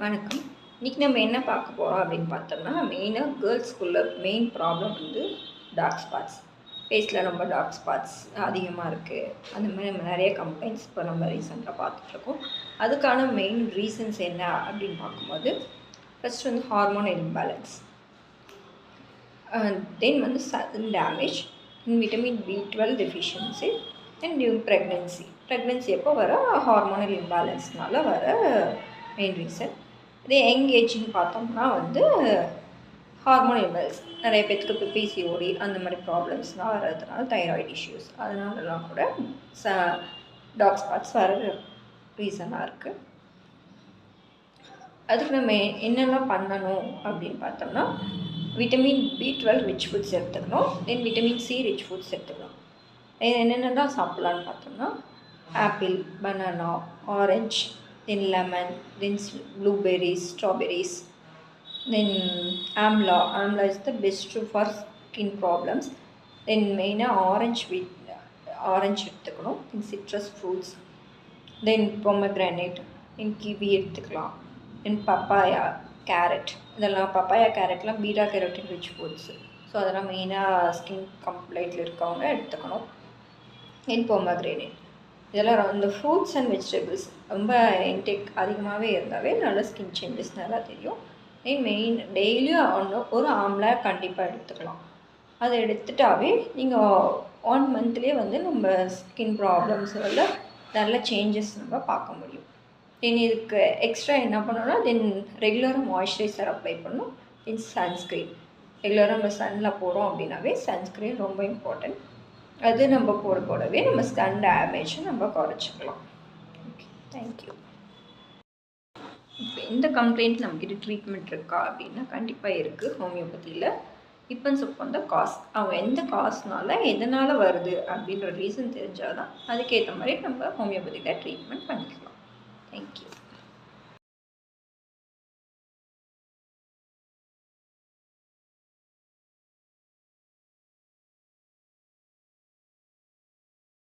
வணக்கம். இன்னைக்கு நம்ம என்ன பார்க்க போறோம் அப்படின்னு பார்த்தோம்னா, மெயினா கேர்ள்ஸ்க்குள்ள மெயின் ப்ராப்ளம் வந்து டார்க் ஸ்பாட்ஸ். ஃபேஸில் ரொம்ப டார்க் ஸ்பாட்ஸ் அதிகமாக இருக்குது. அந்த மாதிரி நம்ம நிறைய கம்ப்ளைண்ட்ஸ் இப்போ நம்ம ரீசெண்டாக பார்த்துட்ருக்கோம். அதுக்கான மெயின் ரீசன்ஸ் என்ன அப்படின்னு பார்க்கும்போது, ஃபர்ஸ்ட் வந்து ஹார்மோன் இம்பேலன்ஸ். தென் வந்து sudden damage in vitamin B12 deficiency and during pregnancy. Pregnancy அப்போ வர ஹார்மோனல் இம்பேலன்ஸ்னால வர மெயின் ரீசன். இதே யங் ஏஜ்னு பார்த்தோம்னா வந்து ஹார்மோன் இம்பேலன்ஸ் நிறைய பேத்துக்கு இப்போ பிசிஓடி அந்த மாதிரி ப்ராப்ளம்ஸ்லாம் வர்றதுனால தைராய்டு இஷ்யூஸ் அதனாலலாம் கூட டார்க் ஸ்பாட்ஸ் வர ரீசனாக இருக்குது. அதுக்கு நம்ம என்னெல்லாம் பண்ணணும் அப்படின்னு பார்த்தோம்னா, விட்டமின் B12 ரிச் ஃபுட்ஸ் எடுத்துக்கணும். Then vitamin C rich foods எடுத்துக்கணும். என்னென்னலாம் சாப்பிட்லான்னு பார்த்தோம்னா, apple, banana, orange, then lemon, then blueberries, strawberries, then amla. Amla is the best for skin problems. Then மெயினாக ஆரஞ்ச் எடுத்துக்கணும். Then citrus fruits, then pomegranate, then kiwi எடுத்துக்கலாம். Then papaya, carrot. இதெல்லாம் papaya, கேரட்லாம் beta carotene rich foods. So அதெல்லாம் மெயினாக skin கம்ப்ளைண்ட்டில் இருக்கவங்க எடுத்துக்கணும். தென் பொமக்ரானேட். இதெல்லாம் இந்த ஃப்ரூட்ஸ் அண்ட் வெஜிடபிள்ஸ் ரொம்ப இன்டேக் அதிகமாகவே இருந்தாவே நல்ல ஸ்கின் சேஞ்சஸ் நல்லா தெரியும். மெயின் டெய்லியும் ஒரு ஆம்லா கண்டிப்பாக எடுத்துக்கலாம். அதை எடுத்துட்டாவே நீங்கள் 1 மந்த்லேயே வந்து நம்ம ஸ்கின் ப்ராப்ளம்ஸில் நல்ல சேஞ்சஸ் நம்ம பார்க்க முடியும். தென் இதுக்கு எக்ஸ்ட்ரா என்ன பண்ணணும்னா, தென் ரெகுலராக மாய்ஸ்சரைசர் அப்ளை பண்ணணும். தென் சன்ஸ்க்ரீன் ரெகுலராக நம்ம சன்னில் போகிறோம் அப்படின்னாவே சன்ஸ்க்ரீன் ரொம்ப இம்பார்ட்டன்ட். அது நம்ம போடவே நம்ம ஸ்கின் டேமேஜை நம்ம குறைச்சிக்கலாம். Okay, thank you. இப்போ இந்த கம்ப்ளைண்ட் நம்மக்கிட்ட ட்ரீட்மெண்ட் இருக்கா அப்படின்னா கண்டிப்பாக இருக்குது ஹோமியோபதியில். Depends upon the cause. அவங்க எந்த காஸ்னால எதனால் வருது அப்படின்ற ரீசன் தெரிஞ்சால் தான் அதுக்கேற்ற மாதிரி நம்ம ஹோமியோபதியில் ட்ரீட்மெண்ட் பண்ணிக்கலாம். தேங்க்யூ.